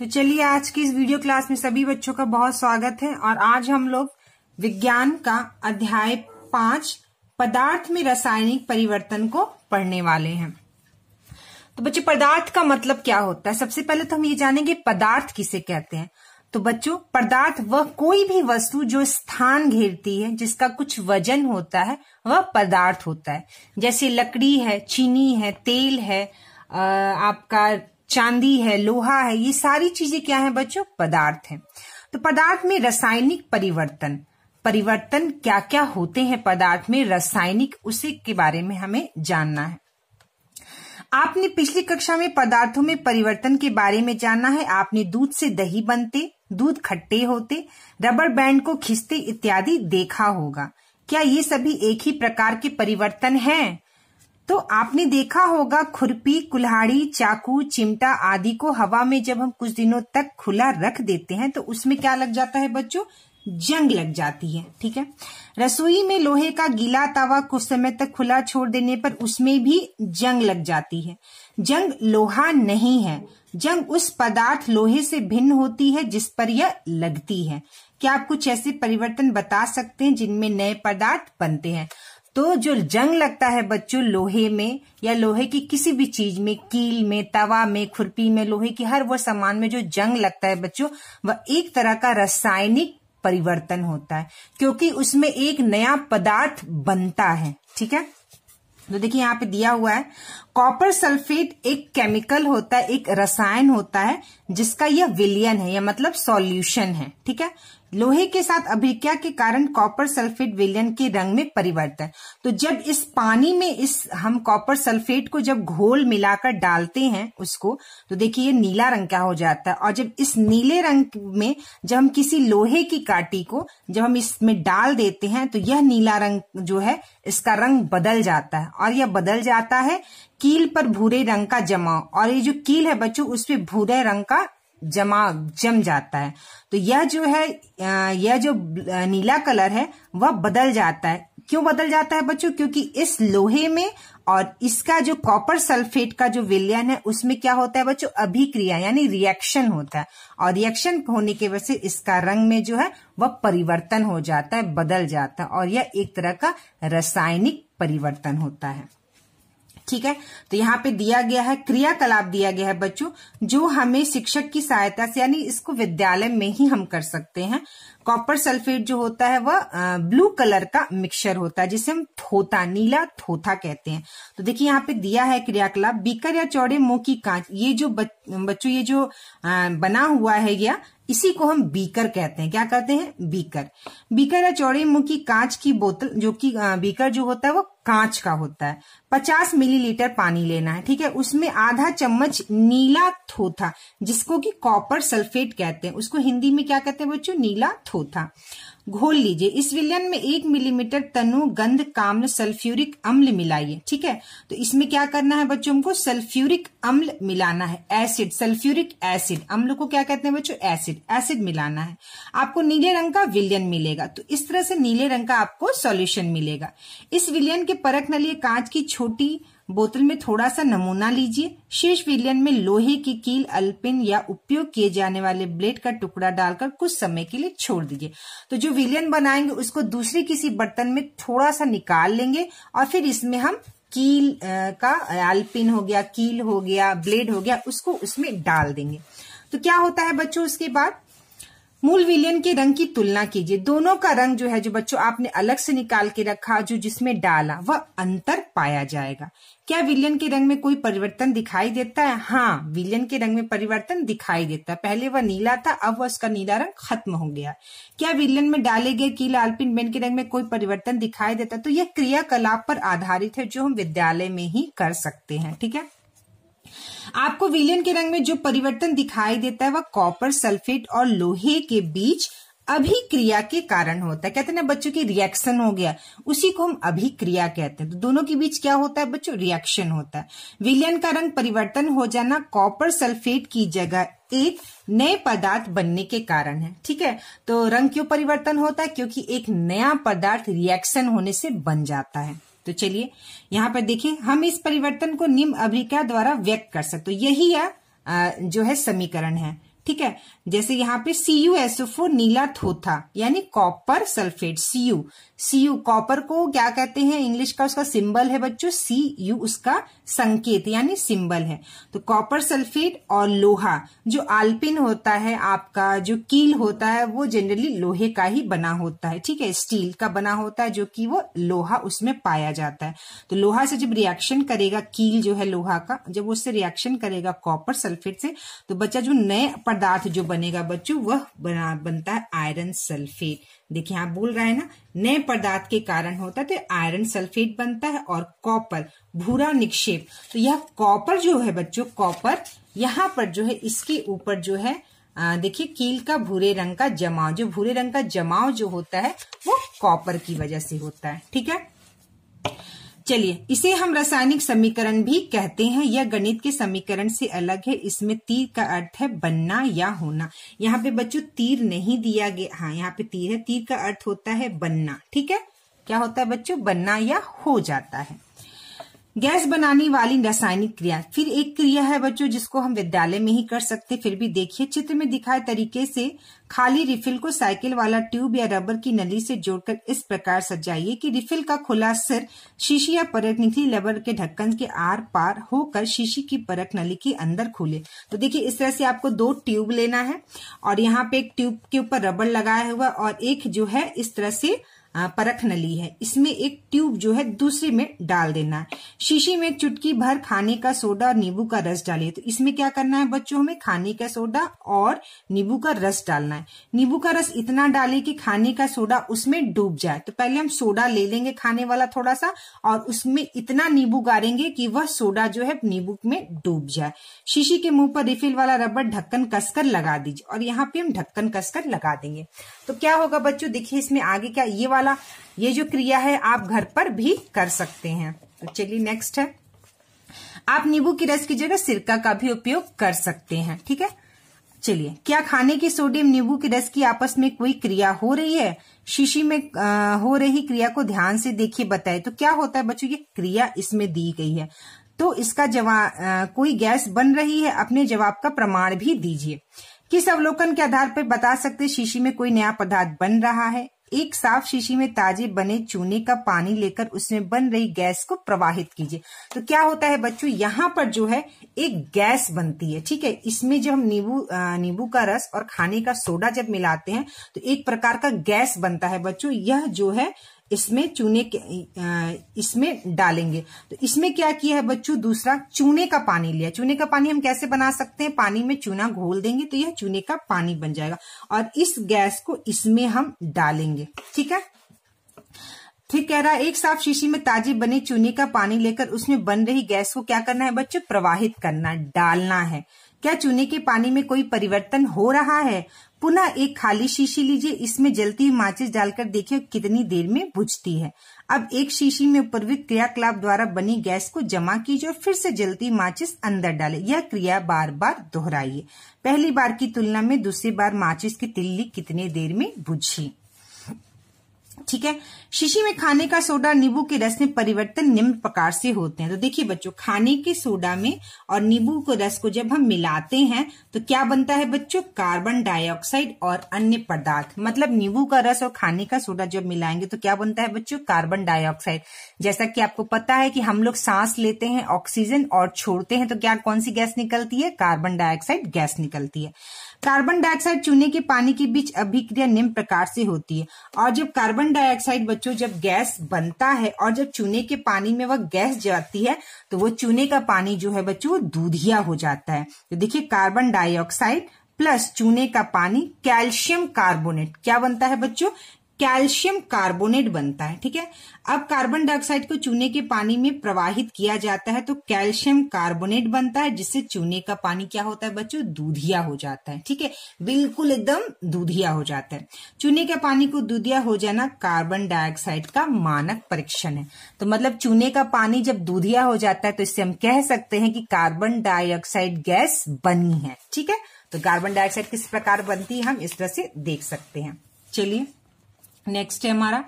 तो चलिए आज की इस वीडियो क्लास में सभी बच्चों का बहुत स्वागत है। और आज हम लोग विज्ञान का अध्याय 5 पदार्थ में रासायनिक परिवर्तन को पढ़ने वाले हैं। तो बच्चों पदार्थ का मतलब क्या होता है? सबसे पहले तो हम ये जानेंगे पदार्थ किसे कहते हैं। तो बच्चों पदार्थ वह कोई भी वस्तु जो स्थान घेरती है, जिसका कुछ वजन होता है, वह पदार्थ होता है। जैसे लकड़ी है, चीनी है, तेल है, आपका चांदी है, लोहा है, ये सारी चीजें क्या है बच्चों? पदार्थ हैं। तो पदार्थ में रासायनिक परिवर्तन क्या क्या होते हैं पदार्थ में रासायनिक, उसी के बारे में हमें जानना है। आपने पिछली कक्षा में पदार्थों में परिवर्तन के बारे में जाना है। आपने दूध से दही बनते, दूध खट्टे होते, रबर बैंड को खींचते इत्यादि देखा होगा। क्या ये सभी एक ही प्रकार के परिवर्तन हैं? तो आपने देखा होगा खुरपी, कुल्हाड़ी, चाकू, चिमटा आदि को हवा में जब हम कुछ दिनों तक खुला रख देते हैं तो उसमें क्या लग जाता है बच्चों? जंग लग जाती है। ठीक है। रसोई में लोहे का गीला तवा कुछ समय तक खुला छोड़ देने पर उसमें भी जंग लग जाती है। जंग लोहा नहीं है, जंग उस पदार्थ लोहे से भिन्न होती है जिस पर यह लगती है। क्या आप कुछ ऐसे परिवर्तन बता सकते हैं जिनमें नए पदार्थ बनते हैं? तो जो जंग लगता है बच्चों लोहे में या लोहे की किसी भी चीज में, कील में, तवा में, खुरपी में, लोहे की हर वो सामान में जो जंग लगता है बच्चों, वह एक तरह का रासायनिक परिवर्तन होता है, क्योंकि उसमें एक नया पदार्थ बनता है। ठीक है। तो देखिए यहाँ पे दिया हुआ है, कॉपर सल्फेट एक केमिकल होता है, एक रसायन होता है जिसका यह विलयन है, या मतलब सॉल्यूशन है। ठीक है। लोहे के साथ अभिक्रिया के कारण कॉपर सल्फेट विलयन के रंग में परिवर्तन। तो जब इस पानी में हम कॉपर सल्फेट को जब घोल मिलाकर डालते हैं उसको, तो देखिए ये नीला रंग क्या हो जाता है। और जब इस नीले रंग में जब हम किसी लोहे की काटी को जब हम इसमें डाल देते हैं तो यह नीला रंग जो है इसका रंग बदल जाता है। और यह बदल जाता है कील पर भूरे रंग का जमाव, और ये जो कील है बच्चों उस पे भूरे रंग का जम जाता है। तो यह जो है यह जो नीला कलर है वह बदल जाता है। क्यों बदल जाता है बच्चों? क्योंकि इस लोहे में और इसका जो कॉपर सल्फेट का जो विलयन है उसमें क्या होता है बच्चों? अभिक्रिया यानी रिएक्शन होता है। और रिएक्शन होने की वजह से इसका रंग में जो है वह परिवर्तन हो जाता है, बदल जाता है, और यह एक तरह का रासायनिक परिवर्तन होता है। ठीक है। तो यहाँ पे दिया गया है क्रियाकलाप दिया गया है बच्चों, जो हमें शिक्षक की सहायता से, यानी इसको विद्यालय में ही हम कर सकते हैं। कॉपर सल्फेट जो होता है वह ब्लू कलर का मिक्सचर होता है जिसे हम थोथा, नीला थोथा कहते हैं। तो देखिए यहाँ पे दिया है क्रियाकलाप, बीकर या चौड़े मुंह की कांच, ये जो बच्चों ये जो बना हुआ है या इसी को हम बीकर कहते हैं। क्या कहते हैं? बीकर। बीकर या चौड़े मुंह की कांच की बोतल, जो कि बीकर जो होता है वो कांच का होता है। 50 मिलीलीटर पानी लेना है। ठीक है। उसमें आधा चम्मच नीला थोथा, जिसको कि कॉपर सल्फेट कहते हैं, उसको हिंदी में क्या कहते हैं बच्चों? नीला थोथा, घोल लीजिए। इस विलयन में 1 मिलीमीटर तनु गंध काम्ल सल्फ्यूरिक अम्ल मिलाइए। ठीक है। तो इसमें क्या करना है बच्चों? हमको सल्फ्यूरिक अम्ल मिलाना है, एसिड, सल्फ्यूरिक एसिड। अम्ल को क्या कहते हैं बच्चों? एसिड मिलाना है। आपको नीले रंग का विलयन मिलेगा। तो इस तरह से नीले रंग का आपको सॉल्यूशन मिलेगा। इस विलयन के परखने लिए कांच की छोटी बोतल में थोड़ा सा नमूना लीजिए। शेष विलयन में लोहे की कील, अल्पिन या उपयोग किए जाने वाले ब्लेड का टुकड़ा डालकर कुछ समय के लिए छोड़ दीजिए। तो जो विलयन बनाएंगे उसको दूसरे किसी बर्तन में थोड़ा सा निकाल लेंगे और फिर इसमें हम कील का, अल्पिन हो गया, कील हो गया, ब्लेड हो गया, उसको उसमें डाल देंगे। तो क्या होता है बच्चों? उसके बाद मूल विलयन के रंग की तुलना कीजिए। दोनों का रंग जो है, जो बच्चों आपने अलग से निकाल के रखा, जो जिसमें डाला, वह अंतर पाया जाएगा। क्या विलयन के रंग में कोई परिवर्तन दिखाई देता है? हाँ, विलयन के रंग में परिवर्तन दिखाई देता है। पहले वह नीला था, अब वह उसका नीला रंग खत्म हो गया। क्या विलयन में डाले गए कील, अल्पिन, बेन के रंग में कोई परिवर्तन दिखाई देता है? तो यह क्रियाकलाप पर आधारित है जो हम विद्यालय में ही कर सकते हैं। ठीक है। आपको विलयन के रंग में जो परिवर्तन दिखाई देता है वह कॉपर सल्फेट और लोहे के बीच अभिक्रिया के कारण होता है। कहते हैं ना बच्चों की रिएक्शन हो गया, उसी को हम अभिक्रिया कहते हैं। तो दोनों के बीच क्या होता है बच्चों? रिएक्शन होता है। विलयन का रंग परिवर्तन हो जाना कॉपर सल्फेट की जगह एक नए पदार्थ बनने के कारण है। ठीक है। तो रंग क्यों परिवर्तन होता है? क्योंकि एक नया पदार्थ रिएक्शन होने से बन जाता है। तो चलिए यहाँ पर देखिए, हम इस परिवर्तन को निम्न अभिक्रिया द्वारा व्यक्त कर सकते। यही जो है समीकरण है। ठीक है। जैसे यहाँ पे CuSO4 नीला थोथा यानी कॉपर सल्फेट। Cu कॉपर को क्या कहते हैं, इंग्लिश का उसका सिंबल है बच्चों Cu, उसका संकेत यानी सिंबल है। तो कॉपर सल्फेट और लोहा, जो आल्पिन होता है आपका, जो कील होता है वो जनरली लोहे का ही बना होता है, ठीक है, स्टील का बना होता है, जो कि वो लोहा उसमें पाया जाता है। तो लोहा से जब रिएक्शन करेगा, कील जो है लोहा का, जब उससे रिएक्शन करेगा कॉपर सल्फेट से, तो बच्चा जो नए पदार्थ जो बनेगा बच्चों वह बनता है आयरन सल्फेट। देखिए आप बोल रहा है ना, नए पदार्थ के कारण होता है तो आयरन सल्फेट बनता है। और कॉपर भूरा निक्षेप, तो यह कॉपर जो है बच्चों, कॉपर यहाँ पर जो है इसके ऊपर जो है देखिए कील का भूरे रंग का जमाव, जो भूरे रंग का जमाव जो होता है वो कॉपर की वजह से होता है, ठीक है। चलिए, इसे हम रासायनिक समीकरण भी कहते हैं। यह गणित के समीकरण से अलग है। इसमें तीर का अर्थ है बनना या होना। यहाँ पे बच्चों तीर नहीं दिया गया, हाँ यहाँ पे तीर है, तीर का अर्थ होता है बनना, ठीक है। क्या होता है बच्चों, बनना या हो जाता है। गैस बनाने वाली रासायनिक क्रिया, फिर एक क्रिया है बच्चों जिसको हम विद्यालय में ही कर सकते, फिर भी देखिए चित्र में दिखाए तरीके से खाली रिफिल को साइकिल वाला ट्यूब या रबर की नली से जोड़कर इस प्रकार सजाइए कि रिफिल का खुला सिर शीशी या परत निकली रबर के ढक्कन के आर पार होकर शीशी की परत नली के अंदर खुले। तो देखिए इस तरह से आपको 2 ट्यूब लेना है और यहाँ पे एक ट्यूब के ऊपर रबर लगाया हुआ और एक जो है इस तरह से परख नली है, इसमें एक ट्यूब जो है दूसरे में डाल देना है। शीशी में एक चुटकी भर खाने का सोडा और नींबू का रस डालिए। तो इसमें क्या करना है बच्चों, हमें खाने का सोडा और नींबू का रस डालना है। नींबू का रस इतना डालिए कि खाने का सोडा उसमें डूब जाए। तो पहले हम सोडा ले लेंगे खाने वाला थोड़ा सा और उसमें इतना नींबू गाड़ेंगे कि वह सोडा जो है नींबू में डूब जाए। शीशी के मुंह पर रिफिल वाला रबर ढक्कन कसकर लगा दीजिए और यहाँ पे हम ढक्कन कसकर लगा देंगे। तो क्या होगा बच्चों, देखिए इसमें आगे क्या, ये जो क्रिया है आप घर पर भी कर सकते हैं। तो चलिए नेक्स्ट है, आप नींबू की रस की जगह सिरका का भी उपयोग कर सकते हैं, ठीक है। चलिए, क्या खाने के सोडियम नींबू के रस की आपस में कोई क्रिया हो रही है? शीशी में हो रही क्रिया को ध्यान से देखिए, बताए। तो क्या होता है बच्चों, ये क्रिया इसमें दी गई है तो इसका जवाब कोई गैस बन रही है, अपने जवाब का प्रमाण भी दीजिए। किस अवलोकन के आधार पर बता सकते शीशी में कोई नया पदार्थ बन रहा है? एक साफ शीशी में ताजे बने चूने का पानी लेकर उसमें बन रही गैस को प्रवाहित कीजिए। तो क्या होता है बच्चों, यहाँ पर जो है एक गैस बनती है, ठीक है। इसमें जब हम नींबू का रस और खाने का सोडा जब मिलाते हैं तो एक प्रकार का गैस बनता है बच्चों। यह जो है इसमें इसमें डालेंगे। तो इसमें क्या किया है बच्चों, दूसरा चूने का पानी लिया। चूने का पानी हम कैसे बना सकते हैं, पानी में चूना घोल देंगे तो यह चूने का पानी बन जाएगा और इस गैस को इसमें हम डालेंगे, ठीक है। फिर कह रहा है एक साफ शीशी में ताजी बने चूने का पानी लेकर उसमें बन रही गैस को क्या करना है बच्चों, प्रवाहित करना, डालना है। क्या चूने के पानी में कोई परिवर्तन हो रहा है? पुनः एक खाली शीशी लीजिए, इसमें जलती हुई माचिस डालकर देखिए कितनी देर में बुझती है। अब एक शीशी में उपरयुक्त क्रियाकलाप द्वारा बनी गैस को जमा कीजिए और फिर से जलती माचिस अंदर डालें। यह क्रिया बार बार दोहराइए। पहली बार की तुलना में दूसरी बार माचिस की तिल्ली कितने देर में बुझी, ठीक है। शीशी में खाने का सोडा नींबू के रस में परिवर्तन निम्न प्रकार से होते हैं। तो देखिए बच्चों, खाने के सोडा में और नींबू के रस को जब हम मिलाते हैं तो क्या बनता है बच्चों, कार्बन डाइऑक्साइड और अन्य पदार्थ। मतलब नींबू का रस और खाने का सोडा जब मिलाएंगे तो क्या बनता है बच्चों, कार्बन डाइऑक्साइड। जैसा कि आपको पता है कि हम लोग सांस लेते हैं ऑक्सीजन और छोड़ते हैं तो क्या कौन सी गैस निकलती है, कार्बन डाइऑक्साइड गैस निकलती है। कार्बन डाइऑक्साइड चूने के पानी के बीच अभिक्रिया निम्न प्रकार से होती है। और जब कार्बन डाइऑक्साइड बच्चों जब गैस बनता है और जब चूने के पानी में वह गैस जाती है तो वो चूने का पानी जो है बच्चों दूधिया हो जाता है। तो देखिए कार्बन डाइऑक्साइड प्लस चूने का पानी कैल्शियम कार्बोनेट क्या बनता है बच्चों, कैल्शियम कार्बोनेट बनता है, ठीक है। अब कार्बन डाइऑक्साइड को चूने के पानी में प्रवाहित किया जाता है तो कैल्शियम कार्बोनेट बनता है, जिससे चूने का पानी क्या होता है बच्चों, दूधिया हो जाता है, ठीक है, बिल्कुल एकदम दूधिया हो जाता है। चूने के पानी को दूधिया हो जाना कार्बन डाइऑक्साइड का मानक परीक्षण है। तो मतलब चूने का पानी जब दूधिया हो जाता है तो इससे हम कह सकते हैं कि कार्बन डाइऑक्साइड गैस बनी है, ठीक है। तो कार्बन डाइऑक्साइड किस प्रकार बनती है हम इस तरह से देख सकते हैं। चलिए नेक्स्ट है हमारा,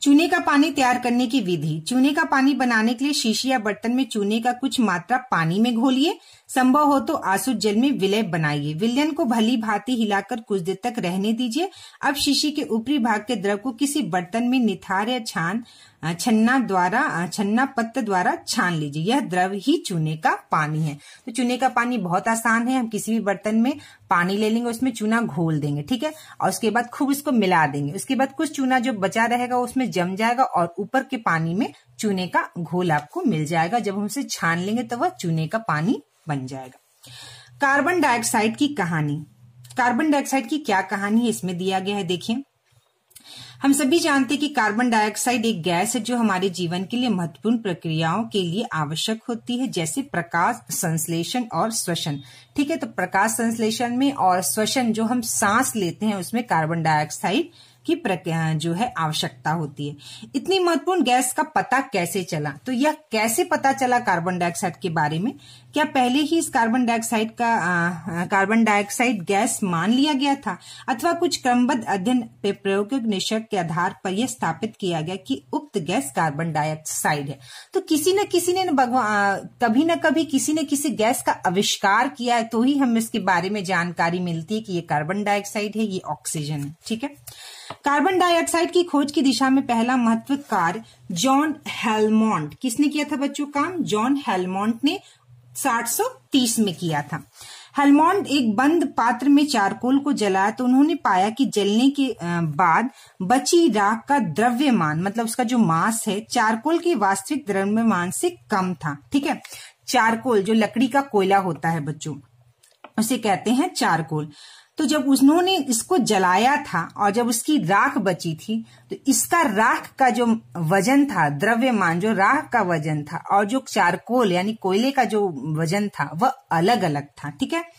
चूने का पानी तैयार करने की विधि। चूने का पानी बनाने के लिए शीशी या बर्तन में चूने का कुछ मात्रा पानी में घोलिए। संभव हो तो आसुत जल में विलय बनाइए। विलयन को भली भांति हिलाकर कुछ देर तक रहने दीजिए। अब शीशी के ऊपरी भाग के द्रव को किसी बर्तन में निथार या छन्ना पत्त द्वारा छान लीजिए। यह द्रव ही चूने का पानी है। तो चूने का पानी बहुत आसान है। हम किसी भी बर्तन में पानी ले लेंगे, उसमें चूना घोल देंगे, ठीक है, और उसके बाद खूब इसको मिला देंगे। उसके बाद कुछ चूना जो बचा रहेगा उसमें जम जाएगा और ऊपर के पानी में चूने का घोल आपको मिल जाएगा। जब हम उसे छान लेंगे तो वह चूने का पानी बन जाएगा। कार्बन डाइऑक्साइड की कहानी। कार्बन डाइऑक्साइड की क्या कहानी है इसमें दिया गया है, देखिए। हम सभी जानते हैं कि कार्बन डाइऑक्साइड एक गैस है जो हमारे जीवन के लिए महत्वपूर्ण प्रक्रियाओं के लिए आवश्यक होती है, जैसे प्रकाश संश्लेषण और श्वसन। ठीक है, तो प्रकाश संश्लेषण में और श्वसन जो हम सांस लेते हैं उसमें कार्बन डाइऑक्साइड की प्रक्रिया जो है आवश्यकता होती है। इतनी महत्वपूर्ण गैस का पता कैसे चला? तो यह कैसे पता चला कार्बन डाइऑक्साइड के बारे में? क्या पहले ही इस कार्बन डाइऑक्साइड गैस मान लिया गया था, अथवा कुछ क्रमबद्ध अध्ययन प्रायोगिक निष्कर्ष के आधार पर यह स्थापित किया गया कि उक्त गैस कार्बन डाइऑक्साइड है? तो किसी न किसी ने कभी न कभी किसी न किसी गैस का आविष्कार किया है, तो ही हम इसके बारे में जानकारी मिलती है कि ये कार्बन डाइऑक्साइड है, ये ऑक्सीजन है। ठीक है, कार्बन डाइऑक्साइड की खोज की दिशा में पहला महत्व कार्य जॉन हेलमोंट किसने किया था बच्चों? काम जॉन हेलमोंट ने 1830 में किया था। हेलमोंट एक बंद पात्र में चारकोल को जलाया तो उन्होंने पाया कि जलने के बाद बची राख का द्रव्यमान, मतलब उसका जो मास है, चारकोल के वास्तविक द्रव्यमान से कम था। ठीक है, चारकोल जो लकड़ी का कोयला होता है बच्चों, उसे कहते हैं चारकोल। तो जब उन्होंने इसको जलाया था और जब उसकी राख बची थी तो इसका राख का जो वजन था, द्रव्यमान जो राख का वजन था, और जो चारकोल यानी कोयले का जो वजन था वह अलग अलग था। ठीक है,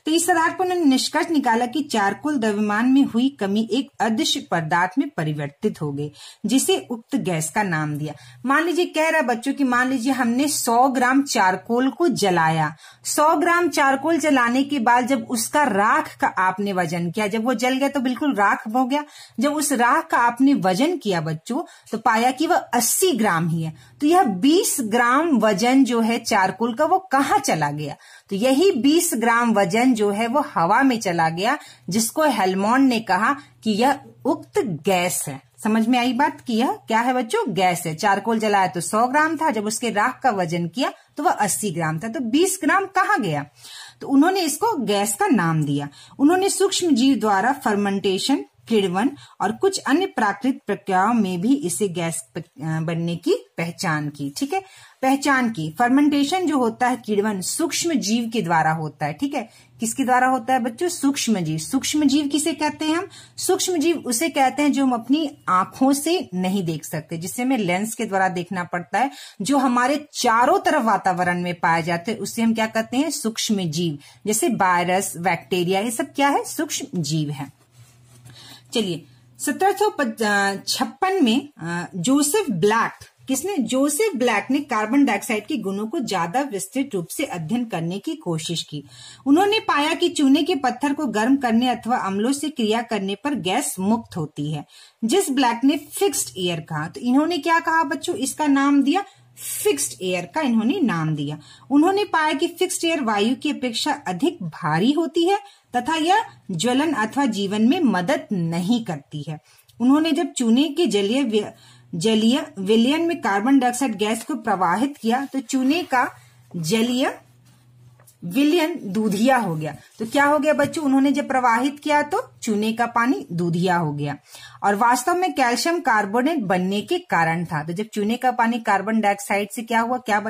तो इस आधार पर उन्होंने निष्कर्ष निकाला कि चारकोल द्रव्यमान में हुई कमी एक अदृश्य पदार्थ में परिवर्तित हो गई, जिसे उक्त गैस का नाम दिया। मान लीजिए कह रहा बच्चों कि मान लीजिए हमने 100 ग्राम चारकोल को जलाया। 100 ग्राम चारकोल जलाने के बाद जब उसका राख का आपने वजन किया, जब वो जल गया तो बिल्कुल राख हो गया। जब उस राख का आपने वजन किया बच्चों तो पाया कि वह 80 ग्राम ही है। तो यह 20 ग्राम वजन जो है चारकोल का वो कहाँ चला गया? तो यही 20 ग्राम वजन जो है वो हवा में चला गया, जिसको हेलमोंट ने कहा कि यह उक्त गैस है। समझ में आई बात कि यह क्या है बच्चों? गैस है। चारकोल जलाया तो 100 ग्राम था, जब उसके राख का वजन किया तो वह 80 ग्राम था। तो 20 ग्राम कहाँ गया? तो उन्होंने इसको गैस का नाम दिया। उन्होंने सूक्ष्म जीव द्वारा फर्मेंटेशन, किण्वन और कुछ अन्य प्राकृतिक प्रक्रियाओं में भी इसे गैस बनने की पहचान की। ठीक है, पहचान की। फर्मेंटेशन जो होता है, किण्वन, सूक्ष्म जीव के द्वारा होता है। ठीक है, किसके द्वारा होता है बच्चों? सूक्ष्म जीव। सूक्ष्म जीव किसे कहते हैं हम? सूक्ष्म जीव उसे कहते हैं जो हम अपनी आंखों से नहीं देख सकते, जिसे हमें लेंस के द्वारा देखना पड़ता है। जो हमारे चारों तरफ वातावरण में पाए जाते हैं उसे हम क्या कहते हैं? सूक्ष्म जीव। जैसे वायरस, बैक्टीरिया, ये सब क्या है? सूक्ष्म जीव है। चलिए, 1756 में जोसेफ ब्लैक ने कार्बन डाइऑक्साइड के गुणों को ज्यादा विस्तृत रूप से अध्ययन करने की कोशिश की। उन्होंने पाया कि चूने के पत्थर को गर्म करने अथवा अम्लों से क्रिया करने पर गैस मुक्त होती है, जिस ब्लैक ने फिक्स्ड एयर कहा। तो इन्होंने क्या कहा बच्चों? इसका नाम दिया फिक्स्ड एयर का इन्होंने नाम दिया। उन्होंने पाया कि फिक्स्ड एयर वायु की अपेक्षा अधिक भारी होती है तथा यह ज्वलन अथवा जीवन में मदद नहीं करती है। उन्होंने जब चूने के जलीय विलयन में कार्बन डाइऑक्साइड गैस को प्रवाहित किया तो चूने का जलीय विलयन दूधिया हो गया। तो क्या हो गया बच्चों? उन्होंने जब प्रवाहित किया तो चूने का पानी दूधिया हो गया, और वास्तव में कैल्शियम कार्बोनेट बनने के कारण था। तो जब चूने का पानी कार्बन डाइऑक्साइड से क्या हुआ? क्या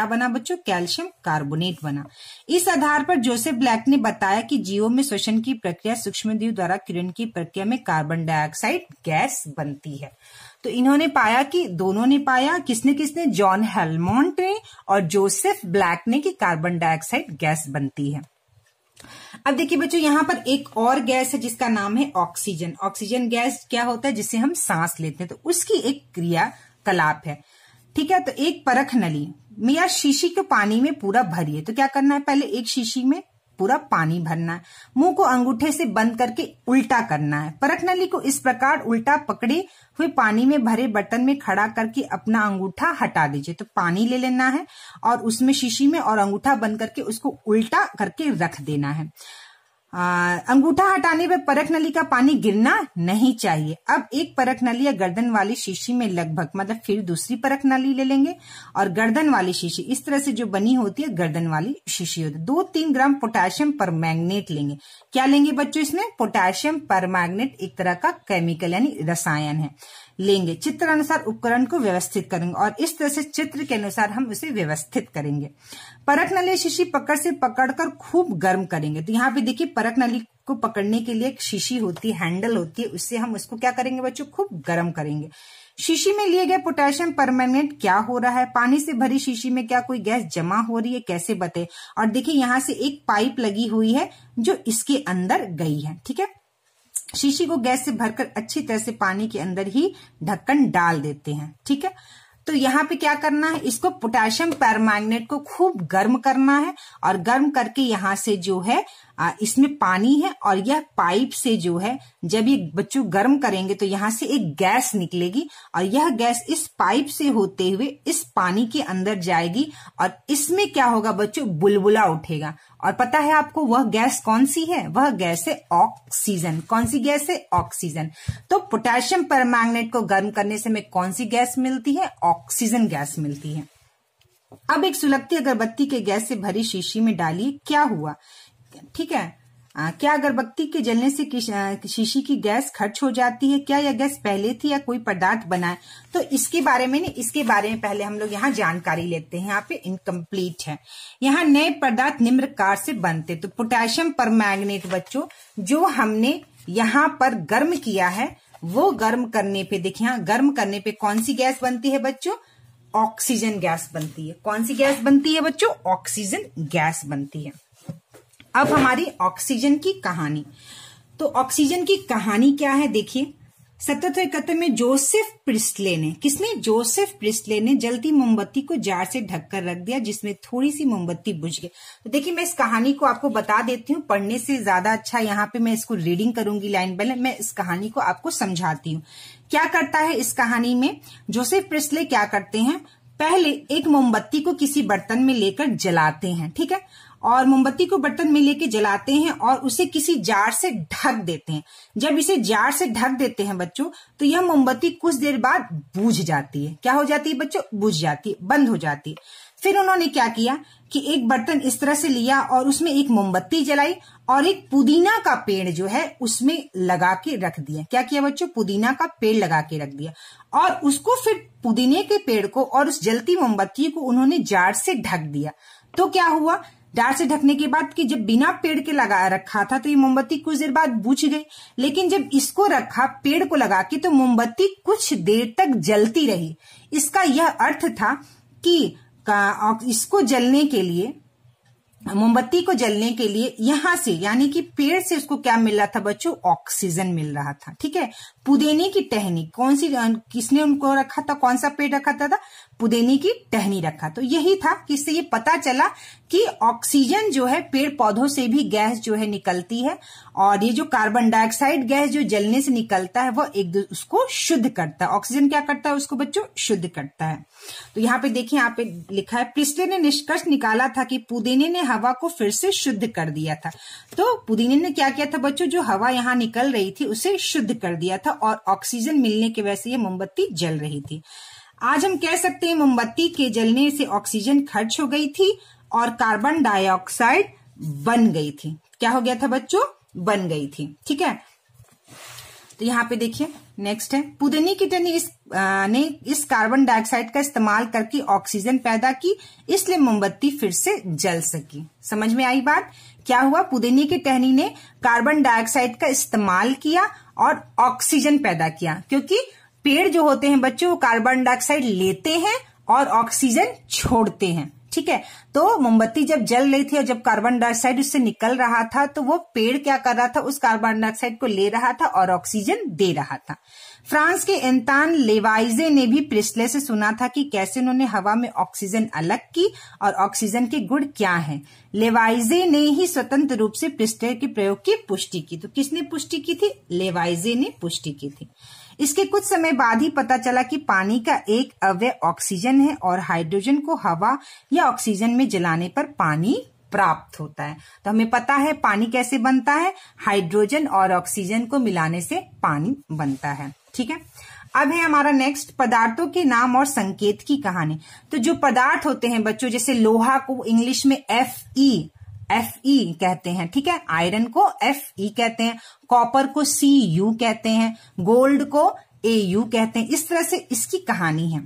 बना बच्चों? कैल्शियम कार्बोनेट बना। इस आधार पर जोसेफ ब्लैक ने बताया कि जीवों में श्वसन की प्रक्रिया, सूक्ष्मजीव द्वारा किण्वन की प्रक्रिया में कार्बन डाइऑक्साइड गैस बनती है। तो इन्होंने पाया कि दोनों ने पाया, किसने? जॉन हेलमोंट ने और जोसेफ ब्लैक ने, कि कार्बन डाइऑक्साइड गैस बनती है। अब देखिए बच्चों, यहाँ पर एक और गैस है जिसका नाम है ऑक्सीजन। ऑक्सीजन गैस क्या होता है? जिसे हम सांस लेते हैं, तो उसकी एक क्रियाकलाप है। ठीक है, तो एक परख नली में या शीशी को पानी में पूरा भरिए। तो क्या करना है? पहले एक शीशी में पूरा पानी भरना है। मुंह को अंगूठे से बंद करके उल्टा करना है। परख नली को इस प्रकार उल्टा पकड़े हुए पानी में भरे बर्तन में खड़ा करके अपना अंगूठा हटा दीजिए। तो पानी ले लेना है और उसमें शीशी में और अंगूठा बंद करके उसको उल्टा करके रख देना है। अंगूठा हटाने पर परख नली का पानी गिरना नहीं चाहिए। अब एक परख नली या गर्दन वाली शीशी में लगभग मतलब फिर दूसरी परख नली ले लेंगे और गर्दन वाली शीशी इस तरह से जो बनी होती है गर्दन वाली शीशी होती है। 2-3 ग्राम पोटेशियम परमैंगनेट लेंगे। क्या लेंगे बच्चों? इसमें पोटेशियम परमैंगनेट एक तरह का केमिकल यानी रसायन है, लेंगे। चित्र अनुसार उपकरण को व्यवस्थित करेंगे और इस तरह से चित्र के अनुसार हम उसे व्यवस्थित करेंगे। परख नली शीशी पकड़ से पकड़कर खूब गर्म करेंगे। तो यहाँ पे देखिए परख नली को पकड़ने के लिए एक शीशी होती है, हैंडल होती है, उससे हम उसको क्या करेंगे बच्चों? खूब गर्म करेंगे। शीशी में लिए गए पोटेशियम परमैंगनेट क्या हो रहा है? पानी से भरी शीशी में क्या कोई गैस जमा हो रही है? कैसे बते? और देखिए यहाँ से एक पाइप लगी हुई है जो इसके अंदर गई है। ठीक है, शीशी को गैस से भरकर अच्छी तरह से पानी के अंदर ही ढक्कन डाल देते हैं। ठीक है, तो यहाँ पे क्या करना है? इसको पोटेशियम परमैंगनेट को खूब गर्म करना है और गर्म करके यहाँ से जो है इसमें पानी है और यह पाइप से जो है जब ये बच्चों गर्म करेंगे तो यहाँ से एक गैस निकलेगी और यह गैस इस पाइप से होते हुए इस पानी के अंदर जाएगी और इसमें क्या होगा बच्चों? बुलबुला उठेगा। और पता है आपको वह गैस कौन सी है? वह गैस है ऑक्सीजन। कौन सी गैस है? ऑक्सीजन। तो पोटेशियम परमैंगनेट को गर्म करने से हमें कौन सी गैस मिलती है? ऑक्सीजन गैस मिलती है। अब एक सुलगती अगरबत्ती के गैस से भरी शीशी में डालिए। क्या हुआ? ठीक है, क्या अगरबत्ती के जलने से शीशी की गैस खर्च हो जाती है? क्या यह गैस पहले थी या कोई पदार्थ बना है? तो इसके बारे में पहले हम लोग यहाँ जानकारी लेते हैं। यहाँ पे इनकम्प्लीट है। यहाँ नए पदार्थ निम्न प्रकार से बनते। तो पोटेशियम परमैंगनेट बच्चों जो हमने यहाँ पर गर्म किया है वो गर्म करने पे देखिए, यहाँ गर्म करने पे कौन सी गैस बनती है बच्चों? ऑक्सीजन गैस बनती है। कौन सी गैस बनती है बच्चों? ऑक्सीजन गैस बनती है। अब हमारी ऑक्सीजन की कहानी। तो ऑक्सीजन की कहानी क्या है? देखिए 1771 में जोसेफ प्रिस्टले ने, किसने? जोसेफ प्रिस्टले ने जलती मोमबत्ती को जार से ढककर रख दिया जिसमें थोड़ी सी मोमबत्ती बुझ गई। तो देखिए मैं इस कहानी को आपको बता देती हूँ, पढ़ने से ज्यादा अच्छा यहाँ पे मैं इसको रीडिंग करूंगी लाइन बाय लाइन। मैं इस कहानी को आपको समझाती हूँ। क्या करता है इस कहानी में? जोसेफ प्रिस्टले क्या करते हैं? पहले एक मोमबत्ती को किसी बर्तन में लेकर जलाते हैं। ठीक है, और मोमबत्ती को बर्तन में लेके जलाते हैं और उसे किसी जार से ढक देते हैं। जब इसे जार से ढक देते हैं बच्चों तो यह मोमबत्ती कुछ देर बाद बुझ जाती है। क्या हो जाती है बच्चों? बुझ जाती है, बंद हो जाती है। फिर उन्होंने क्या किया कि एक बर्तन इस तरह से लिया और उसमें एक मोमबत्ती जलाई और एक पुदीना का पेड़ जो है उसमें लगा के रख दिया। क्या किया बच्चों? पुदीना का पेड़ लगा के रख दिया और उसको फिर पुदीने के पेड़ को और उस जलती मोमबत्ती को उन्होंने जार से ढक दिया। तो क्या हुआ? जार से ढकने के बाद कि जब बिना पेड़ के लगा रखा था तो ये मोमबत्ती कुछ देर बाद बुझ गई, लेकिन जब इसको रखा पेड़ को लगा के तो मोमबत्ती कुछ देर तक जलती रही। इसका यह अर्थ था कि इसको जलने के लिए, मोमबत्ती को जलने के लिए यहां से यानी कि पेड़ से उसको क्या मिल रहा था बच्चों? ऑक्सीजन मिल रहा था। ठीक है, पुदीने की टहनी कौन सी, किसने उनको रखा था? कौन सा पेड़ रखा था? पुदीने की टहनी रखा। तो यही था कि इससे ये पता चला कि ऑक्सीजन जो है पेड़ पौधों से भी गैस जो है निकलती है और ये जो कार्बन डाइऑक्साइड गैस जो जलने से निकलता है वो उसको शुद्ध करता है। ऑक्सीजन क्या करता है? उसको बच्चों शुद्ध करता है। तो यहाँ पे देखिए, यहाँ पे लिखा है प्रिस्टले ने निष्कर्ष निकाला था कि पुदीने ने हवा को फिर से शुद्ध कर दिया था। तो पुदीने ने क्या किया था बच्चों? जो हवा यहाँ निकल रही थी उसे शुद्ध कर दिया था और ऑक्सीजन मिलने की वजह से ये मोमबत्ती जल रही थी। आज हम कह सकते हैं मोमबत्ती के जलने से ऑक्सीजन खर्च हो गई थी और कार्बन डाइऑक्साइड बन गई थी। क्या हो गया था बच्चों? बन गई थी। ठीक है, तो यहाँ पे देखिए नेक्स्ट है, पुदीने की टहनी ने इस कार्बन डाइऑक्साइड का इस्तेमाल करके ऑक्सीजन पैदा की, इसलिए मोमबत्ती फिर से जल सकी। समझ में आई बात? क्या हुआ? पुदीने की टहनी ने कार्बन डाइऑक्साइड का इस्तेमाल किया और ऑक्सीजन पैदा किया, क्योंकि पेड़ जो होते हैं बच्चों वो कार्बन डाइऑक्साइड लेते हैं और ऑक्सीजन छोड़ते हैं। ठीक है। तो मोमबत्ती जब जल रही थी और जब कार्बन डाइऑक्साइड उससे निकल रहा था तो वो पेड़ क्या कर रहा था, उस कार्बन डाइऑक्साइड को ले रहा था और ऑक्सीजन दे रहा था। फ्रांस के एंतान लेवाइजे ने भी प्रिस्टले से सुना था कि कैसे उन्होंने हवा में ऑक्सीजन अलग की और ऑक्सीजन के गुण क्या हैं। लेवाइजे ने ही स्वतंत्र रूप से प्रिस्टले के प्रयोग की पुष्टि की। तो किसने पुष्टि की थी? लेवाइजे ने पुष्टि की थी। इसके कुछ समय बाद ही पता चला कि पानी का एक अवयव ऑक्सीजन है और हाइड्रोजन को हवा या ऑक्सीजन में जलाने पर पानी प्राप्त होता है। तो हमें पता है पानी कैसे बनता है, हाइड्रोजन और ऑक्सीजन को मिलाने से पानी बनता है। ठीक है। अब है हमारा नेक्स्ट पदार्थों के नाम और संकेत की कहानी। तो जो पदार्थ होते हैं बच्चों, जैसे लोहा को इंग्लिश में Fe कहते हैं, ठीक है, आयरन को Fe कहते हैं, कॉपर को Cu कहते हैं, गोल्ड को Au कहते हैं। इस तरह से इसकी कहानी है।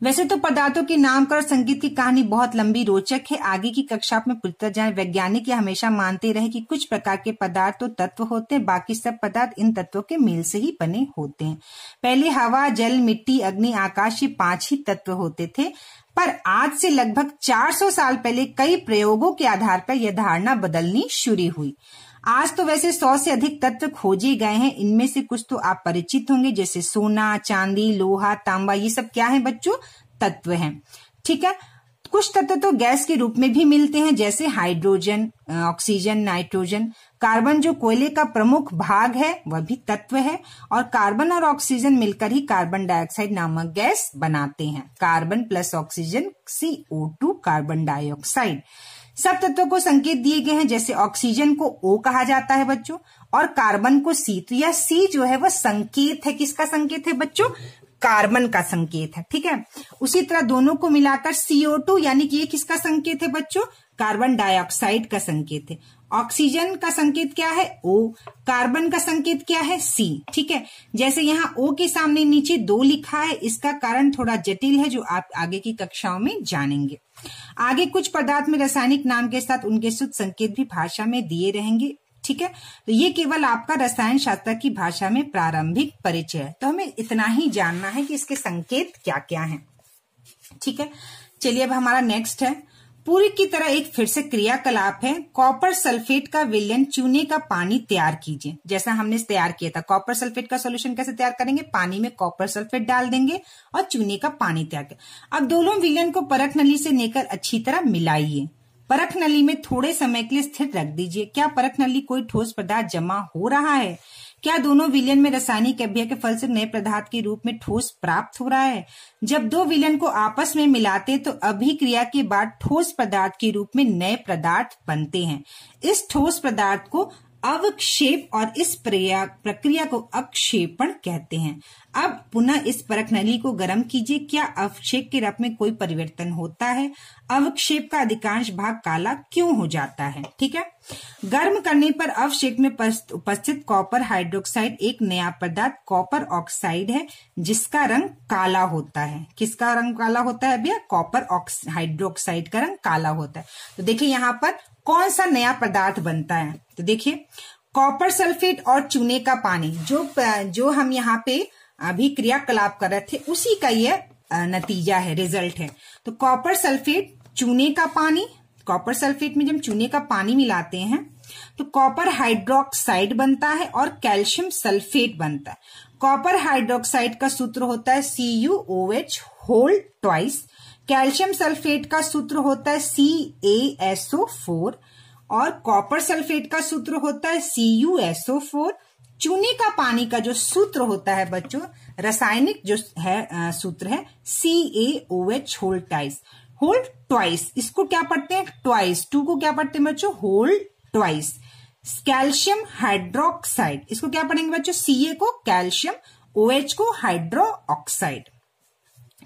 वैसे तो पदार्थों के नामकरण और संकेत की कहानी बहुत लंबी रोचक है, आगे की कक्षा में पूछता जाए। वैज्ञानिक ये हमेशा मानते रहे कि कुछ प्रकार के पदार्थ तो तत्व होते हैं, बाकी सब पदार्थ इन तत्वों के मेल से ही बने होते हैं। पहले हवा, जल, मिट्टी, अग्नि, आकाश, ये 5 ही तत्व होते थे, पर आज से लगभग 400 साल पहले कई प्रयोगों के आधार पर यह धारणा बदलनी शुरू हुई। आज तो वैसे 100 से अधिक तत्व खोजे गए हैं। इनमें से कुछ तो आप परिचित होंगे, जैसे सोना, चांदी, लोहा, तांबा, ये सब क्या है बच्चों? तत्व हैं। ठीक है। कुछ तत्व तो गैस के रूप में भी मिलते हैं, जैसे हाइड्रोजन, ऑक्सीजन, नाइट्रोजन। कार्बन जो कोयले का प्रमुख भाग है वह भी तत्व है, और कार्बन और ऑक्सीजन मिलकर ही कार्बन डाइऑक्साइड नामक गैस बनाते हैं। Carbon plus oxygen CO2 carbon dioxide. सब तत्वों को संकेत दिए गए हैं, जैसे ऑक्सीजन को O कहा जाता है बच्चों, और कार्बन को C। तो यह C जो है वह संकेत है, किसका संकेत है बच्चों? कार्बन का संकेत है। ठीक है। उसी तरह दोनों को मिलाकर CO2 यानी कि ये किसका संकेत है बच्चों? कार्बन डाइऑक्साइड का संकेत है। ऑक्सीजन का संकेत क्या है? O। कार्बन का संकेत क्या है? C। ठीक है। जैसे यहाँ O के सामने नीचे 2 लिखा है, इसका कारण थोड़ा जटिल है जो आप आगे की कक्षाओं में जानेंगे। आगे कुछ पदार्थ में रासायनिक नाम के साथ उनके शुद्ध संकेत भी भाषा में दिए रहेंगे। ठीक है। तो ये केवल आपका रसायन शास्त्र की भाषा में प्रारंभिक परिचय है। तो हमें इतना ही जानना है कि इसके संकेत क्या क्या हैं। ठीक है। चलिए अब हमारा नेक्स्ट है, पूरी की तरह एक फिर से क्रियाकलाप है। कॉपर सल्फेट का विलयन चूने का पानी तैयार कीजिए। जैसा हमने तैयार किया था, कॉपर सल्फेट का सॉल्यूशन कैसे तैयार करेंगे? पानी में कॉपर सल्फेट डाल देंगे और चूने का पानी तैयार करेंगे। अब दोनों विलयन को परख नली से लेकर अच्छी तरह मिलाइए। परख नली में थोड़े समय के लिए स्थिर रख दीजिए। क्या परख नली कोई ठोस पदार्थ जमा हो रहा है? क्या दोनों विलयन में रासायनिक अभिक्रिया के फल से नए पदार्थ के रूप में ठोस प्राप्त हो रहा है? जब 2 विलयन को आपस में मिलाते तो अभिक्रिया के बाद ठोस पदार्थ के रूप में नए पदार्थ बनते हैं। इस ठोस पदार्थ को अवक्षेप और इस प्रक्रिया को अक्षेपण कहते हैं। अब पुनः इस परख नली को गर्म कीजिए। क्या अवक्षेप के रंग में कोई परिवर्तन होता है? अवक्षेप का अधिकांश भाग काला क्यों हो जाता है? ठीक है। गर्म करने पर अवक्षेप में उपस्थित कॉपर हाइड्रोक्साइड एक नया पदार्थ कॉपर ऑक्साइड है, जिसका रंग काला होता है। किसका रंग काला होता है भैया? कॉपर हाइड्रोक्साइड का रंग काला होता है। तो देखिए यहाँ पर कौन सा नया पदार्थ बनता है? तो देखिए कॉपर सल्फेट और चूने का पानी, जो हम यहाँ पे अभी क्रियाकलाप कर रहे थे, उसी का ये नतीजा है, रिजल्ट है। तो कॉपर सल्फेट, चूने का पानी, कॉपर सल्फेट में जब चूने का पानी मिलाते हैं तो कॉपर हाइड्रोक्साइड बनता है और कैल्शियम सल्फेट बनता है। कॉपर हाइड्रोक्साइड का सूत्र होता है CuOH whole twice. Calcium sulphate का सूत्र होता है CaSO4 और कॉपर सल्फेट का सूत्र होता है CuSO4। चूने का पानी का जो सूत्र होता है बच्चों, रासायनिक जो है सूत्र है CaOH होल ट्वाइस। इसको क्या पढ़ते हैं? ट्वाइस। 2 को क्या पढ़ते हैं बच्चों? Whole twice. कैल्शियम हाइड्रोक्साइड, इसको क्या पढ़ेंगे बच्चों? Ca को कैल्शियम, OH को हाइड्रो ऑक्साइड।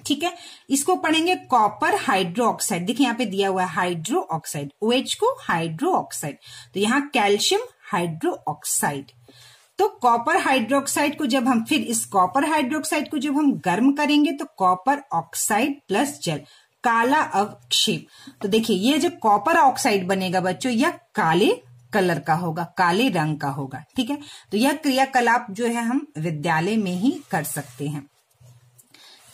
ठीक है। इसको पढ़ेंगे कॉपर हाइड्रो ऑक्साइड। देखिए यहाँ पे दिया हुआ है हाइड्रो ऑक्साइड, OH को हाइड्रो ऑक्साइड, तो यहाँ कैल्शियम हाइड्रो ऑक्साइड। तो कॉपर हाइड्रोक्साइड को जब हम फिर इस कॉपर हाइड्रोक्साइड को जब हम गर्म करेंगे तो कॉपर ऑक्साइड प्लस जल, काला अवक्षेप। तो देखिए ये जो कॉपर ऑक्साइड बनेगा बच्चों, यह काले कलर का होगा, काले रंग का होगा। ठीक है। तो यह क्रियाकलाप जो है हम विद्यालय में ही कर सकते हैं।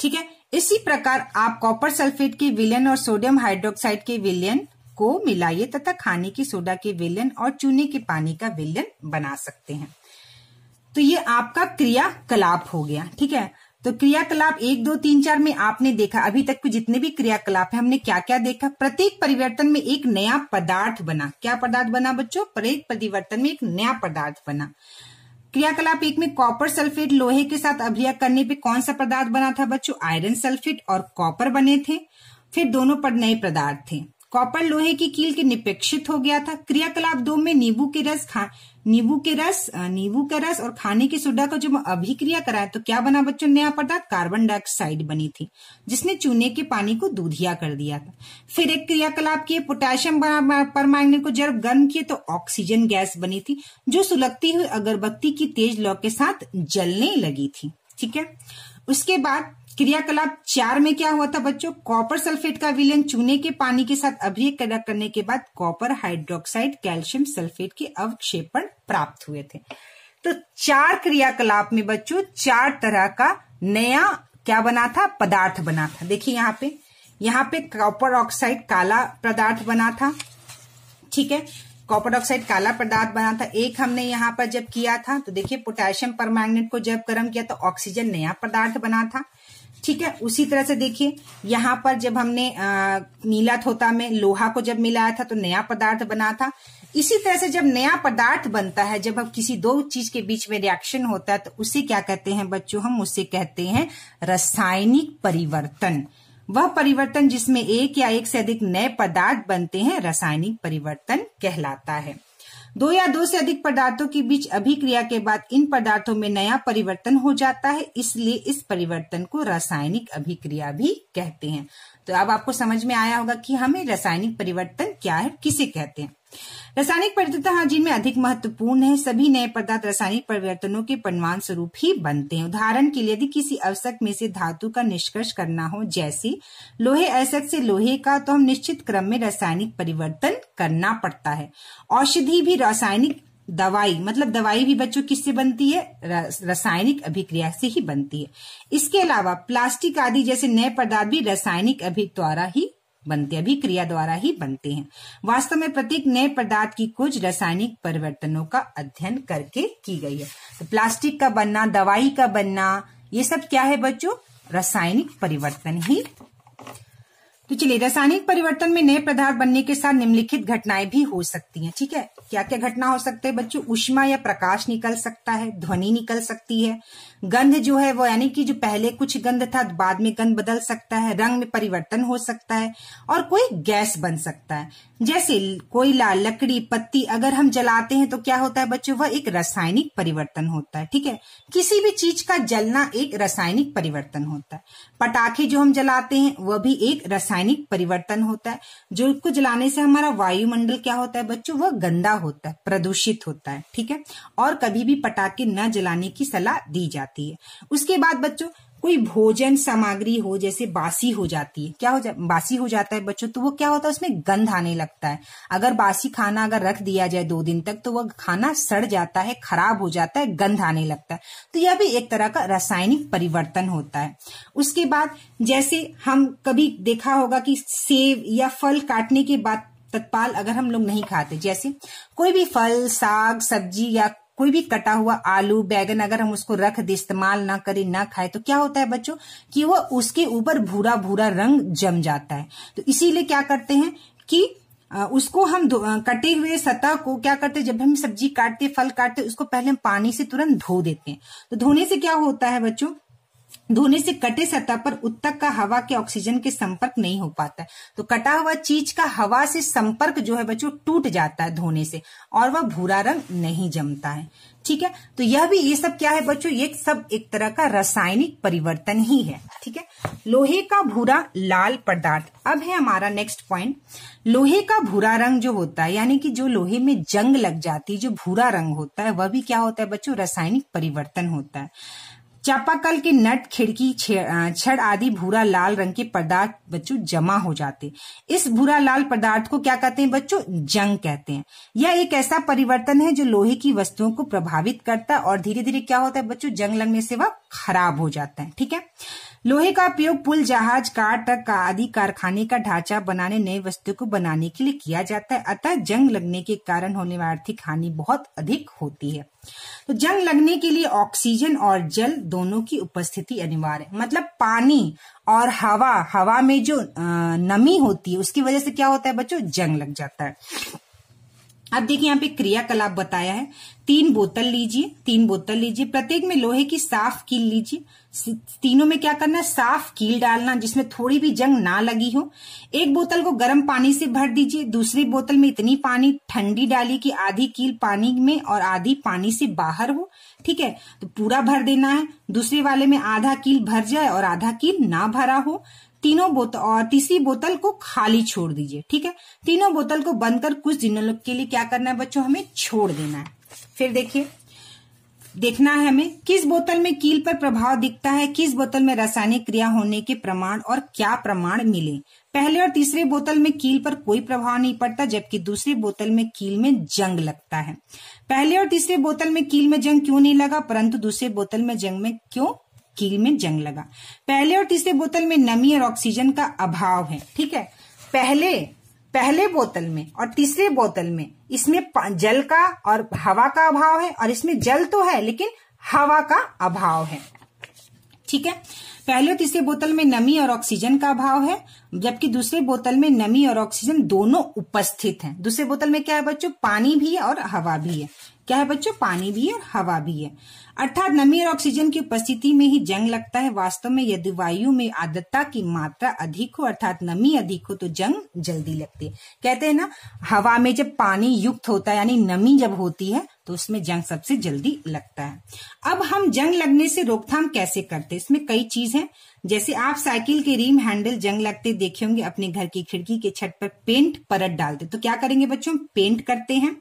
ठीक है। इसी प्रकार आप कॉपर सल्फेट के विलयन और सोडियम हाइड्रोक्साइड के विलयन को मिलाइए तथा खाने की सोडा के विलयन और चूने के पानी का विलयन बना सकते हैं। तो ये आपका क्रियाकलाप हो गया। ठीक है, तो क्रियाकलाप 1, 2, 3, 4 में आपने देखा, अभी तक के जितने भी क्रियाकलाप है हमने क्या क्या देखा। प्रत्येक परिवर्तन में एक नया पदार्थ बना। क्या पदार्थ बना बच्चों? प्रत्येक परिवर्तन में एक नया पदार्थ बना। क्रियाकलाप 1 में कॉपर सल्फेट लोहे के साथ अभिक्रिया करने पे कौन सा पदार्थ बना था बच्चों? आयरन सल्फेट और कॉपर बने थे। फिर दोनों पर नए पदार्थ थे। कॉपर लोहे की कील के निपेक्षित हो गया था। क्रियाकलाप 2 में नींबू के रस और खाने की सोडा का जब अभिक्रिया कराया तो क्या बना बच्चों? नया पदार्थ कार्बन डाइऑक्साइड बनी थी, जिसने चूने के पानी को दूधिया कर दिया था। फिर एक क्रियाकलाप किए, पोटेशियम परमैंगनेट को जब गर्म किए तो ऑक्सीजन गैस बनी थी, जो सुलगती हुई अगरबत्ती की तेज लौ के साथ जलने लगी थी। ठीक है, उसके बाद क्रियाकलाप 4 में क्या हुआ था बच्चों? कॉपर सल्फेट का विलयन चूने के पानी के साथ अभिक्रिया करने के बाद कॉपर हाइड्रोक्साइड कैल्शियम सल्फेट के अवक्षेपण प्राप्त हुए थे। तो 4 क्रियाकलाप में बच्चों 4 तरह का नया क्या बना था? पदार्थ बना था। देखिए यहाँ पे कॉपर ऑक्साइड काला पदार्थ बना था। ठीक है, कॉपर ऑक्साइड काला पदार्थ बना था। एक हमने यहाँ पर जब किया था तो देखिए पोटेशियम परमैंगनेट को जब गर्म किया तो ऑक्सीजन नया पदार्थ बना था। ठीक है, उसी तरह से देखिए यहाँ पर जब हमने नीला थोथा में लोहा को जब मिलाया था तो नया पदार्थ बना था। इसी तरह से जब नया पदार्थ बनता है, जब हम किसी दो चीज के बीच में रिएक्शन होता है तो उसे क्या कहते हैं बच्चों? हम उसे कहते हैं रासायनिक परिवर्तन। वह परिवर्तन जिसमें एक या एक से अधिक नए पदार्थ बनते हैं रासायनिक परिवर्तन कहलाता है। 2 या 2 से अधिक पदार्थों के बीच अभिक्रिया के बाद इन पदार्थों में नया परिवर्तन हो जाता है, इसलिए इस परिवर्तन को रासायनिक अभिक्रिया भी कहते हैं। तो अब आपको समझ में आया होगा कि हमें रासायनिक परिवर्तन क्या है, किसे कहते हैं। रासायनिक परिवर्तन जिनमें अधिक महत्वपूर्ण है। सभी नए पदार्थ रासायनिक परिवर्तनों के परिणाम स्वरूप ही बनते हैं। उदाहरण के लिए यदि किसी अवशक में से धातु का निष्कर्ष करना हो, जैसे लोहे अवशक से लोहे का, तो हम निश्चित क्रम में रासायनिक परिवर्तन करना पड़ता है। औषधि भी रासायनिक, दवाई मतलब दवाई भी बच्चों किससे बनती है? रासायनिक अभिक्रिया से ही बनती है। इसके अलावा प्लास्टिक आदि जैसे नए पदार्थ भी रासायनिक अभिक्रिया द्वारा ही बनते हैं। वास्तव में प्रत्येक नए पदार्थ की कुछ रासायनिक परिवर्तनों का अध्ययन करके की गई है। तो प्लास्टिक का बनना, दवाई का बनना, ये सब क्या है बच्चों? रासायनिक परिवर्तन ही। तो चलिए, रासायनिक परिवर्तन में नए पदार्थ बनने के साथ निम्नलिखित घटनाएं भी हो सकती हैं। ठीक है, क्या क्या घटना हो सकते हैं बच्चों? ऊष्मा या प्रकाश निकल सकता है, ध्वनि निकल सकती है, गंध जो है वो यानी कि जो पहले कुछ गंध था बाद में गंध बदल सकता है, रंग में परिवर्तन हो सकता है और कोई गैस बन सकता है। जैसे कोयला, लकड़ी, पत्ती अगर हम जलाते हैं तो क्या होता है बच्चों? वह एक रासायनिक परिवर्तन होता है। ठीक है, किसी भी चीज का जलना एक रासायनिक परिवर्तन होता है। पटाखे जो हम जलाते हैं वह भी एक रासायनिक परिवर्तन होता है। जो को जलाने से हमारा वायुमंडल क्या होता है बच्चों? वह गंदा होता है, प्रदूषित होता है। ठीक है, और कभी भी पटाखे न जलाने की सलाह दी जाती है। उसके बाद बच्चों कोई भोजन सामग्री हो जैसे बासी हो जाती है, बासी हो जाता है बच्चों, तो वो क्या होता है? उसमें गंध आने लगता है। अगर बासी खाना अगर रख दिया जाए 2 दिन तक तो वह खाना सड़ जाता है, खराब हो जाता है, गंध आने लगता है। तो यह भी एक तरह का रासायनिक परिवर्तन होता है। उसके बाद जैसे हम कभी देखा होगा कि सेब या फल काटने के बाद तत्काल अगर हम लोग नहीं खाते, जैसे कोई भी फल, साग, सब्जी या कोई भी कटा हुआ आलू, बैगन अगर हम उसको रख दे, इस्तेमाल ना करें, ना खाए, तो क्या होता है बच्चों? कि वो उसके ऊपर भूरा भूरा रंग जम जाता है। तो इसीलिए क्या करते हैं कि उसको हम कटे हुए सतह को क्या करते हैं? जब हम सब्जी काटते, फल काटते, उसको पहले हम पानी से तुरंत धो देते हैं। तो धोने से क्या होता है बच्चों? धोने से कटे सतह पर उत्तक का हवा के ऑक्सीजन के संपर्क नहीं हो पाता है। तो कटा हुआ चीज का हवा से संपर्क जो है बच्चों टूट जाता है धोने से, और वह भूरा रंग नहीं जमता है। ठीक है, तो ये सब क्या है बच्चों? ये सब एक तरह का रासायनिक परिवर्तन ही है। ठीक है, लोहे का भूरा लाल पदार्थ। अब है हमारा नेक्स्ट पॉइंट, लोहे का भूरा रंग जो होता है, यानी कि जो लोहे में जंग लग जाती है, जो भूरा रंग होता है, वह भी क्या होता है बच्चों? रासायनिक परिवर्तन होता है। चापाकल के नट, खिड़की, छड़ आदि भूरा लाल रंग के पदार्थ बच्चों जमा हो जाते। इस भूरा लाल पदार्थ को क्या कहते हैं बच्चों? जंग कहते हैं। यह एक ऐसा परिवर्तन है जो लोहे की वस्तुओं को प्रभावित करता है और धीरे धीरे क्या होता है बच्चों? जंग लगने से वह खराब हो जाता है। ठीक है, लोहे का उपयोग पुल, जहाज, कार, ट्रक आदि कारखाने का ढांचा बनाने, नई वस्तु को बनाने के लिए किया जाता है। अतः जंग लगने के कारण होने वाली आर्थिक हानि बहुत अधिक होती है। तो जंग लगने के लिए ऑक्सीजन और जल दोनों की उपस्थिति अनिवार्य है। मतलब पानी और हवा में जो नमी होती है उसकी वजह से क्या होता है बच्चों, जंग लग जाता है। अब देखिए यहाँ पे क्रियाकलाप बताया है। 3 बोतल लीजिए, प्रत्येक में लोहे की साफ कील लीजिए। तीनों में क्या करना है, साफ कील डालना जिसमें थोड़ी भी जंग ना लगी हो। एक बोतल को गर्म पानी से भर दीजिए। दूसरी बोतल में इतनी पानी ठंडी डालिए कि आधी कील पानी में और आधी पानी से बाहर हो। ठीक है, तो पूरा भर देना है। दूसरे वाले में आधा कील भर जाए और आधा कील ना भरा हो। तीनों बोतल और तीसरी बोतल को खाली छोड़ दीजिए। ठीक है, तीनों बोतल को बंद कर कुछ दिनों के लिए क्या करना है बच्चों, हमें छोड़ देना है। फिर देखिए, देखना है हमें किस बोतल में कील पर प्रभाव दिखता है, किस बोतल में रासायनिक क्रिया होने के प्रमाण और क्या प्रमाण मिले। पहले और तीसरे बोतल में कील पर कोई प्रभाव नहीं पड़ता, जबकि दूसरी बोतल में कील में जंग लगता है। पहले और तीसरे बोतल में कील में जंग क्यों नहीं लगा, परंतु दूसरे बोतल में जंग में क्यों कील में जंग लगा। पहले और तीसरे बोतल में नमी और ऑक्सीजन का अभाव है। ठीक है, पहले बोतल में और तीसरे बोतल में इसमें जल का और हवा का अभाव है, और इसमें जल तो है लेकिन हवा का अभाव है। ठीक है, पहले और तीसरे बोतल में नमी और ऑक्सीजन का अभाव है, जबकि दूसरे बोतल में नमी और ऑक्सीजन दोनों उपस्थित हैं। दूसरे बोतल में क्या है बच्चों, पानी भी है और हवा भी है। क्या है बच्चों, पानी भी है और हवा भी है। अर्थात नमी और ऑक्सीजन की उपस्थिति में ही जंग लगता है। वास्तव में यदि वायु में आर्द्रता की मात्रा अधिक हो, अर्थात नमी अधिक हो, तो जंग जल्दी लगती है। कहते हैं ना, हवा में जब पानी युक्त होता है यानी नमी जब होती है तो उसमें जंग सबसे जल्दी लगता है। अब हम जंग लगने से रोकथाम कैसे करते हैं, इसमें कई चीज है। जैसे आप साइकिल के रिम हैंडल जंग लगते देखे होंगे, अपने घर की खिड़की के छत पर पेंट परत डालते, तो क्या करेंगे बच्चों, पेंट करते हैं।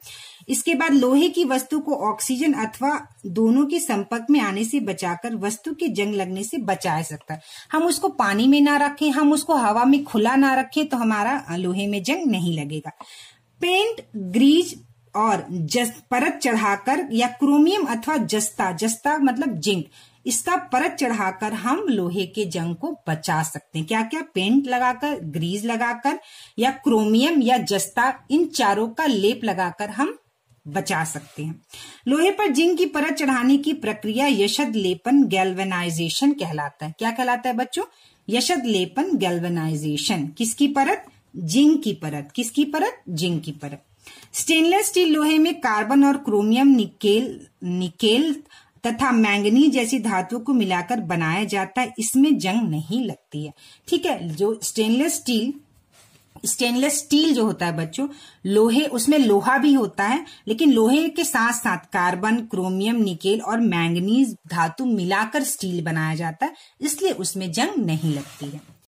इसके बाद लोहे की वस्तु को ऑक्सीजन अथवा दोनों के संपर्क में आने से बचाकर वस्तु के जंग लगने से बचा सकता है। हम उसको पानी में ना रखें, हम उसको हवा में खुला ना रखें, तो हमारा लोहे में जंग नहीं लगेगा। पेंट, ग्रीज और परत चढ़ाकर या क्रोमियम अथवा जस्ता मतलब जिंक, इसका परत चढ़ाकर हम लोहे के जंग को बचा सकते हैं। क्या क्या, पेंट लगाकर, ग्रीज लगाकर या क्रोमियम या जस्ता, इन चारों का लेप लगाकर हम बचा सकते हैं। लोहे पर जिंक की परत चढ़ाने की प्रक्रिया यशद लेपन गैल्वेनाइजेशन कहलाता है। क्या कहलाता है बच्चों, यशद लेपन गैल्वेनाइजेशन। किसकी परत, जिंक की परत। किसकी परत, जिंक की परत। स्टेनलेस स्टील लोहे में कार्बन और क्रोमियम, निकेल तथा मैंगनीज जैसी धातुओं को मिलाकर बनाया जाता है। इसमें जंग नहीं लगती है। ठीक है, जो स्टेनलेस स्टील जो होता है बच्चों, लोहे, उसमें लोहा भी होता है, लेकिन लोहे के साथ साथ कार्बन, क्रोमियम, निकेल और मैंगनीज धातु मिलाकर स्टील बनाया जाता है, इसलिए उसमें जंग नहीं लगती है।